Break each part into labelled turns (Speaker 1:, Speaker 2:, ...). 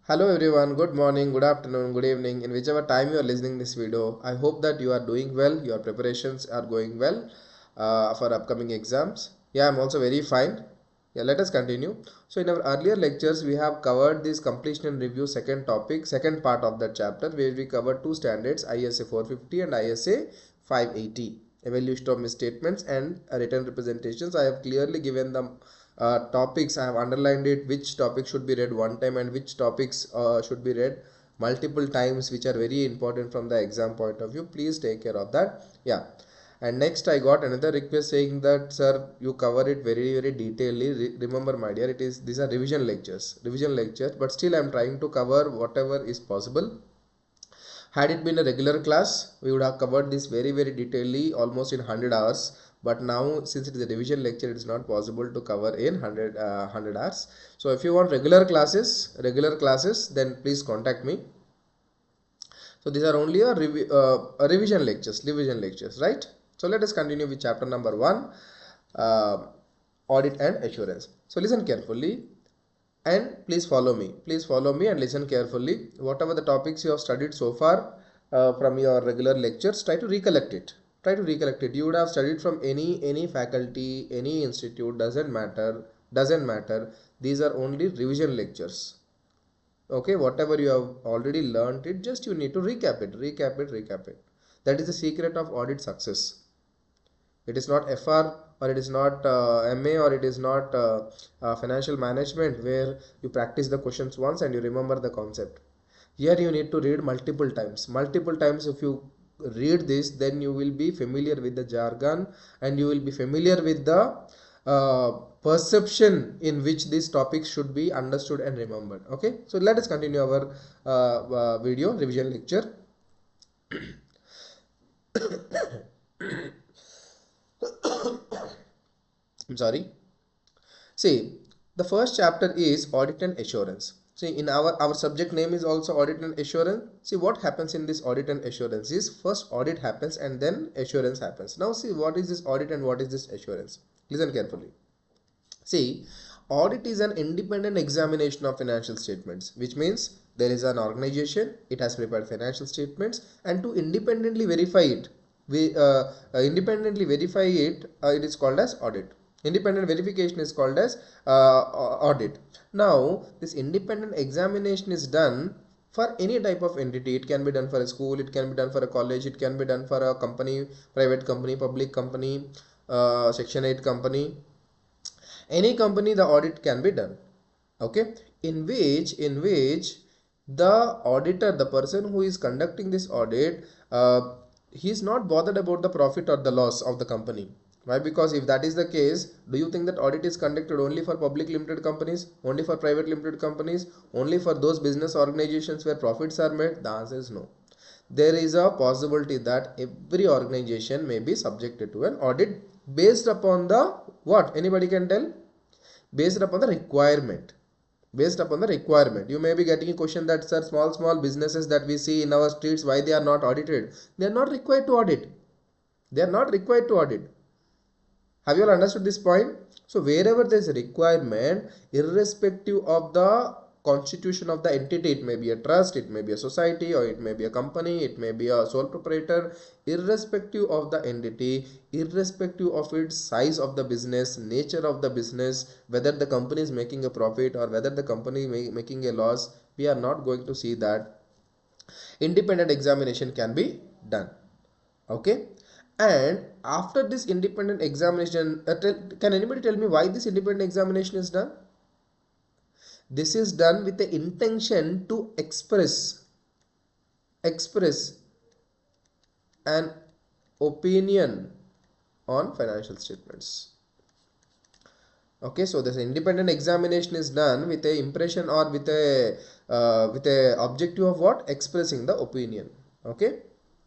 Speaker 1: Hello everyone, good morning, good afternoon, good evening, in whichever time you are listening this video. I hope that you are doing well, your preparations are going well for upcoming exams. Yeah, I'm also very fine. Yeah, let us continue. So in our earlier lectures, we have covered this completion and review second topic, second part of that chapter, where we covered two standards, ISA 450 and ISA 580, evaluation of misstatements and written representations. I have clearly given them topics. I have underlined it, which topic should be read one time and which topics should be read multiple times, which are very important from the exam point of view. Please take care of that. Yeah. And next I got another request saying that, sir, you cover it very detailedly. Remember my dear, these are revision lectures, but still I am trying to cover whatever is possible. Had it been a regular class, we would have covered this very detailedly, almost in 100 hours. But now, since it is a revision lecture, it is not possible to cover in 100 hours. So if you want regular classes, then please contact me. So these are only a revision lectures, right? So let us continue with chapter number 1, audit and assurance. So listen carefully and please follow me and listen carefully. Whatever the topics you have studied so far from your regular lectures, try to recollect it. You would have studied from any faculty, any institute, doesn't matter. These are only revision lectures. Okay, whatever you have already learned it, just you need to recap it. That is the secret of audit success. It is not FR, or it is not MA, or it is not financial management, where you practice the questions once and you remember the concept. Here you need to read multiple times. If you read this, then you will be familiar with the jargon and you will be familiar with the perception in which these topics should be understood and remembered. Okay, so let us continue our video revision lecture. I'm sorry. See, the first chapter is audit and assurance. See, in our subject name is also audit and assurance. See, what happens in this audit and assurance is, first audit happens and then assurance happens. Now see, what is this audit and what is this assurance? Listen carefully. See, audit is an independent examination of financial statements, which means there is an organization, it has prepared financial statements, and to independently verify it, it is called as audit. Independent verification is called as audit. Now, this independent examination is done for any type of entity. It can be done for a school, it can be done for a college, it can be done for a company, private company, public company, section 8 company. Any company, the audit can be done. Okay, in which the auditor, the person who is conducting this audit, he is not bothered about the profit or the loss of the company. Why? Because if that is the case, do you think that audit is conducted only for public limited companies, only for private limited companies, only for those business organizations where profits are made? The answer is no. There is a possibility that every organization may be subjected to an audit based upon the what? Anybody can tell? Based upon the requirement. You may be getting a question that, sir, small businesses that we see in our streets, why they are not audited? They are not required to audit. Have you all understood this point? So wherever there is a requirement, irrespective of the constitution of the entity, it may be a trust, it may be a society, or it may be a company, it may be a sole proprietor, irrespective of the entity, irrespective of its size of the business, nature of the business, whether the company is making a profit or whether the company is making a loss, we are not going to see that. Independent examination can be done. Okay, and after this independent examination, can anybody tell me why this independent examination is done? This is done with the intention to express an opinion on financial statements. Okay, so this independent examination is done with a impression or with a objective of what? Expressing the opinion. Okay,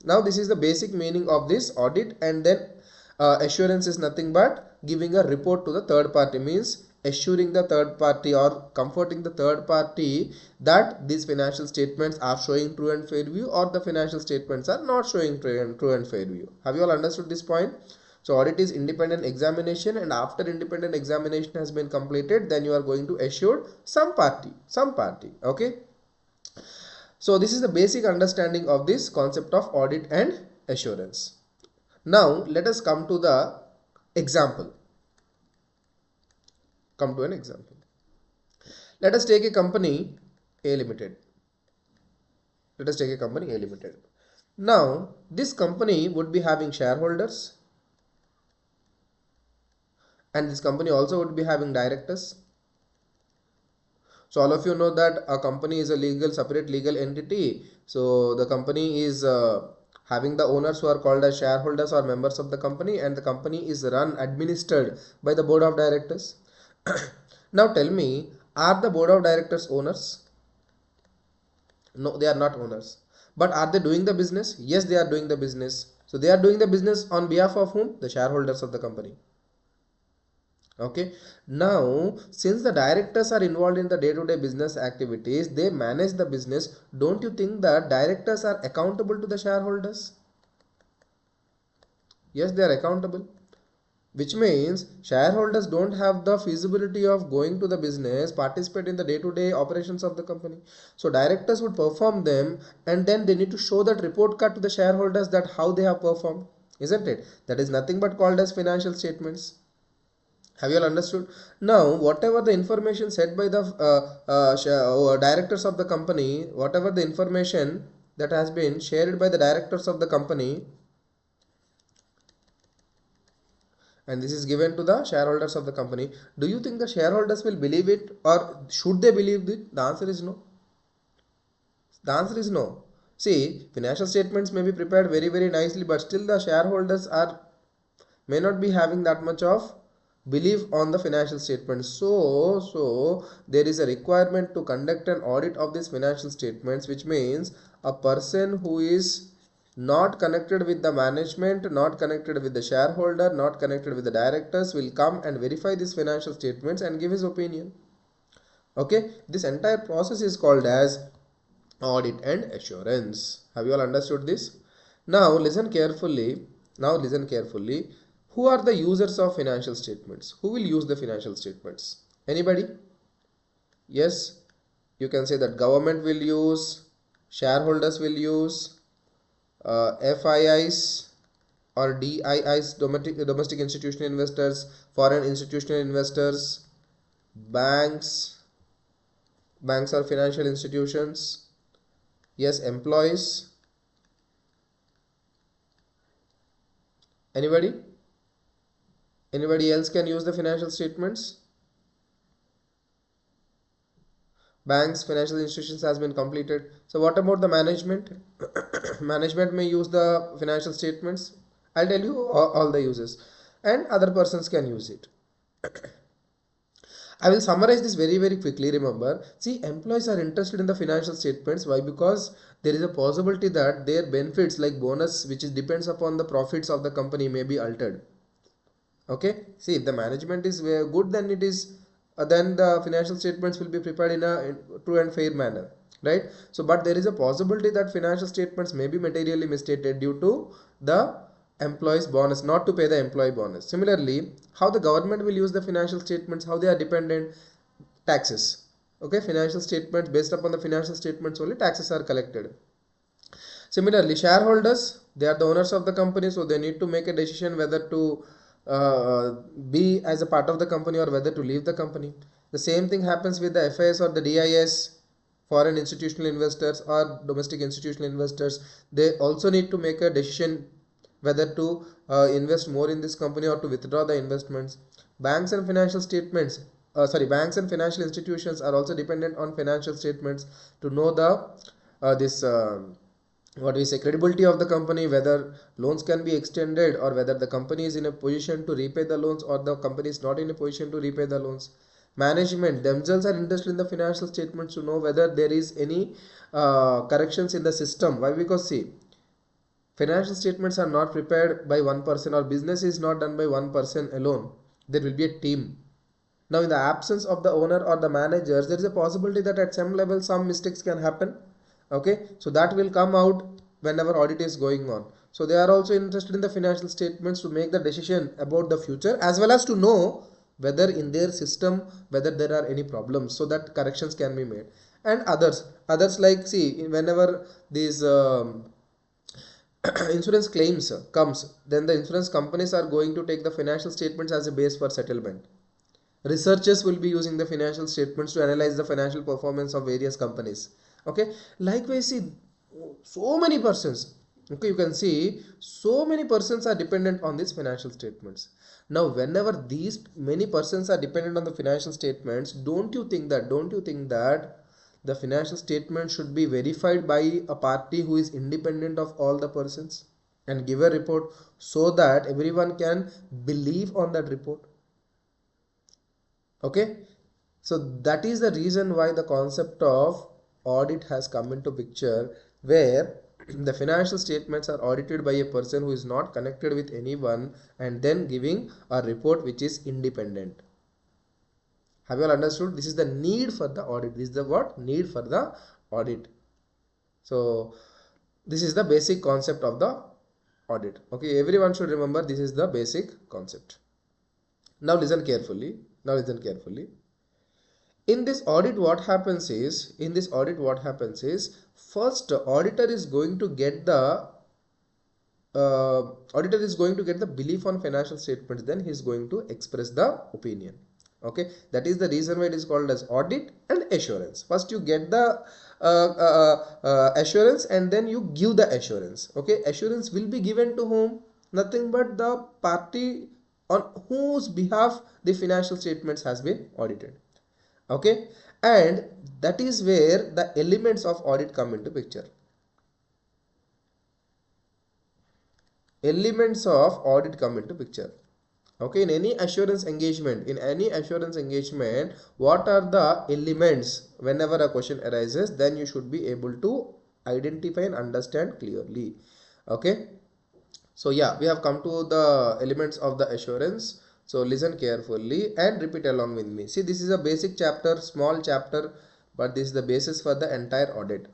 Speaker 1: now this is the basic meaning of this audit. And then assurance is nothing but giving a report to the third party, means assuring the third party or comforting the third party that these financial statements are showing true and fair view, or the financial statements are not showing true and fair view. Have you all understood this point? So audit is independent examination, and after independent examination has been completed, then you are going to assure some party. Okay, So this is the basic understanding of this concept of audit and assurance. Now let us come to the example. Come to an example. Let us take a company A Limited. Let us take a company A Limited. Now this company would be having shareholders, and this company also would be having directors. So all of you know that a company is a separate legal entity. So the company is having the owners who are called as shareholders or members of the company, and the company is administered by the board of directors. Now tell me, are the board of directors owners? No, they are not owners. But are they doing the business? Yes, they are doing the business. So they are doing the business on behalf of whom? The shareholders of the company. Okay, now since the directors are involved in the day-to-day business activities, they manage the business. Don't you think that directors are accountable to the shareholders? Yes, they are accountable, which means shareholders don't have the feasibility of going to the business, participate in the day-to-day operations of the company. So directors would perform them, and then they need to show that report card to the shareholders that how they have performed, isn't it? That is nothing but called as financial statements. Have you all understood? Now, whatever the information said by the directors of the company, whatever the information that has been shared by the directors of the company, and this is given to the shareholders of the company, do you think the shareholders will believe it, or should they believe it? The answer is no. The answer is no. See, financial statements may be prepared very, very nicely, but still the shareholders may not be having that much of belief on the financial statements. So there is a requirement to conduct an audit of these financial statements, which means a person who is not connected with the management, not connected with the shareholder, not connected with the directors will come and verify these financial statements and give his opinion. Okay, this entire process is called as audit and assurance. Have you all understood this? Now listen carefully. Who are the users of financial statements? Who will use the financial statements? Anybody? Yes, you can say that government will use, shareholders will use, FIIs or DIIs, domestic institutional investors, foreign institutional investors, banks are financial institutions. Yes, employees. Anybody else can use the financial statements? Banks, financial institutions has been completed. So what about the management? Management may use the financial statements. I'll tell you all the uses, and other persons can use it. I will summarize this very, very quickly. Remember, see, employees are interested in the financial statements. Why? Because there is a possibility that their benefits like bonus, which depends upon the profits of the company, may be altered. Okay, see, if the management is good, then it is then the financial statements will be prepared in a true and fair manner, right? So but there is a possibility that financial statements may be materially misstated due to the employees bonus, not to pay the employee bonus. Similarly, how the government will use the financial statements, how they are dependent? Taxes. Okay, financial statements, based upon the financial statements only taxes are collected. Similarly, shareholders, they are the owners of the company, so they need to make a decision whether to be as a part of the company or whether to leave the company. The same thing happens with the FIS or the DIS, foreign institutional investors or domestic institutional investors. They also need to make a decision whether to invest more in this company or to withdraw the investments. Banks and financial statements, banks and financial institutions are also dependent on financial statements to know the what we say credibility of the company, whether loans can be extended or whether the company is in a position to repay the loans or the company is not in a position to repay the loans. Management themselves are interested in the financial statements to know whether there is any corrections in the system. Why? Because see, financial statements are not prepared by one person, or business is not done by one person alone. There will be a team. Now in the absence of the owner or the managers, there is a possibility that at some level some mistakes can happen. Okay, so that will come out whenever audit is going on. So they are also interested in the financial statements to make the decision about the future, as well as to know whether in their system whether there are any problems, so that corrections can be made. and others like, see, whenever these insurance claims comes, then the insurance companies are going to take the financial statements as a base for settlement. Researchers will be using the financial statements to analyze the financial performance of various companies. Okay, likewise, see, so many persons, okay, you can see so many persons are dependent on these financial statements. Now whenever these many persons are dependent on the financial statements, don't you think that the financial statement should be verified by a party who is independent of all the persons and give a report so that everyone can believe on that report? Okay, so that is the reason why the concept of audit has come into picture, where the financial statements are audited by a person who is not connected with anyone and then giving a report which is independent. Have you all understood? This is the need for the audit. This is the what? Need for the audit. So this is the basic concept of the audit. Okay, everyone should remember this is the basic concept. Now listen carefully. Now listen carefully. In this audit, what happens is, first auditor is going to get the belief on financial statements, then he is going to express the opinion. Okay, that is the reason why it is called as audit and assurance. First you get the assurance and then you give the assurance. Okay, assurance will be given to whom? Nothing but the party on whose behalf the financial statements has been audited. Okay, and that is where the elements of audit come into picture. Elements of audit come into picture. Okay, in any assurance engagement, what are the elements? Whenever a question arises, then you should be able to identify and understand clearly. Okay, so yeah, we have come to the elements of the assurance. So listen carefully and repeat along with me. See, this is a basic chapter, small chapter, but this is the basis for the entire audit.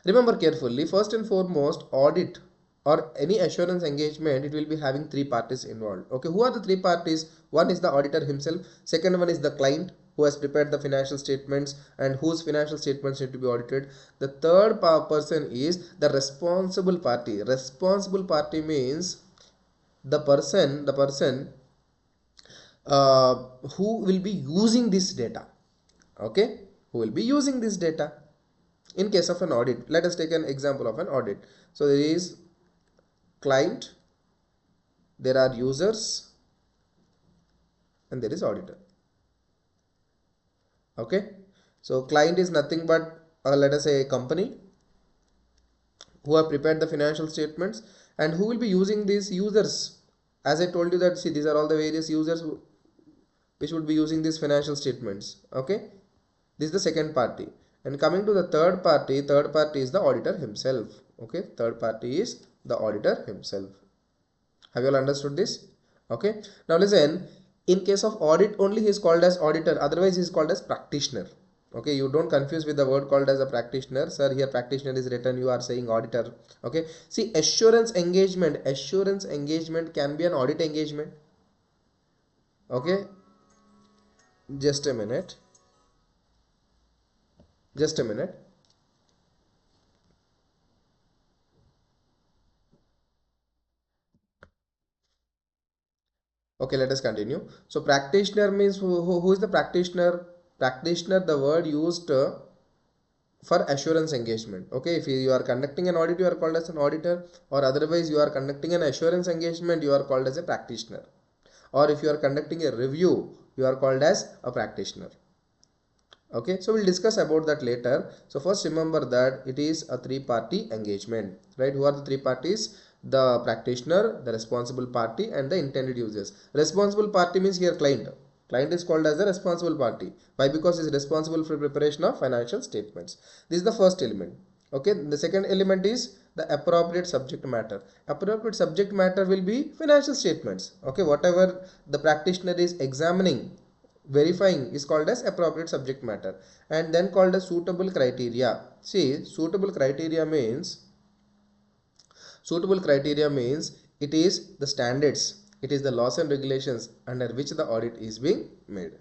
Speaker 1: Remember carefully, first and foremost, audit or any assurance engagement, it will be having three parties involved. Okay, who are the three parties? One is the auditor himself, second one is the client who has prepared the financial statements and whose financial statements need to be audited. The third person is the responsible party. Responsible party means the person who will be using this data. Okay, who will be using this data. In case of an audit, let us take an example of an audit. So there is client, there are users, and there is auditor. Okay, so client is nothing but let us say a company who have prepared the financial statements, and who will be using these users. As I told you that, see, these are all the various users which would be using these financial statements. Okay, this is the second party. And coming to the third party is the auditor himself. Okay, third party is the auditor himself. Have you all understood this? Okay, now listen, in case of audit only he is called as auditor, otherwise he is called as practitioner. Okay, you don't confuse with the word called as a practitioner. Sir, here practitioner is written, you are saying auditor. Okay, see, assurance engagement can be an audit engagement. Okay, just a minute. Okay, let us continue. So practitioner means who is the practitioner? Practitioner, the word used for assurance engagement. Okay, if you are conducting an audit, you are called as an auditor, or otherwise you are conducting an assurance engagement, you are called as a practitioner. Or if you are conducting a review, you are called as a practitioner. Okay, so we'll discuss about that later. So first remember that it is a three-party engagement, right? Who are the three parties? The practitioner, the responsible party, and the intended users. Responsible party means here client. Client is called as the responsible party. Why? Because he is responsible for preparation of financial statements. This is the first element. Okay, the second element is the appropriate subject matter. Appropriate subject matter will be financial statements. Okay, whatever the practitioner is examining, verifying, is called as appropriate subject matter. And then called as suitable criteria. See, suitable criteria means it is the standards, it is the laws and regulations under which the audit is being made.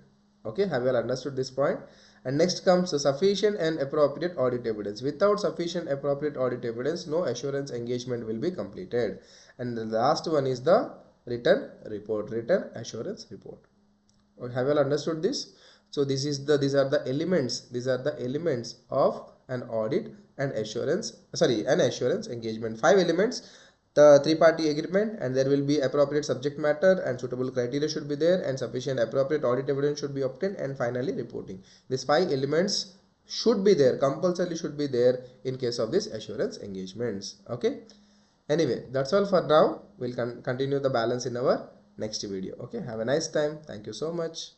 Speaker 1: Okay, have you all understood this point? And next comes the sufficient and appropriate audit evidence. Without sufficient appropriate audit evidence, no assurance engagement will be completed. And the last one is the written report, written assurance report. Have you all understood this? So these are the elements of an audit and an assurance engagement. 5 elements: the three-party agreement, and there will be appropriate subject matter and suitable criteria should be there, and sufficient appropriate audit evidence should be obtained, and finally reporting. These 5 elements should be there, compulsorily should be there in case of this assurance engagements. Okay. Anyway, that's all for now. We'll continue the balance in our next video. Okay, have a nice time. Thank you so much.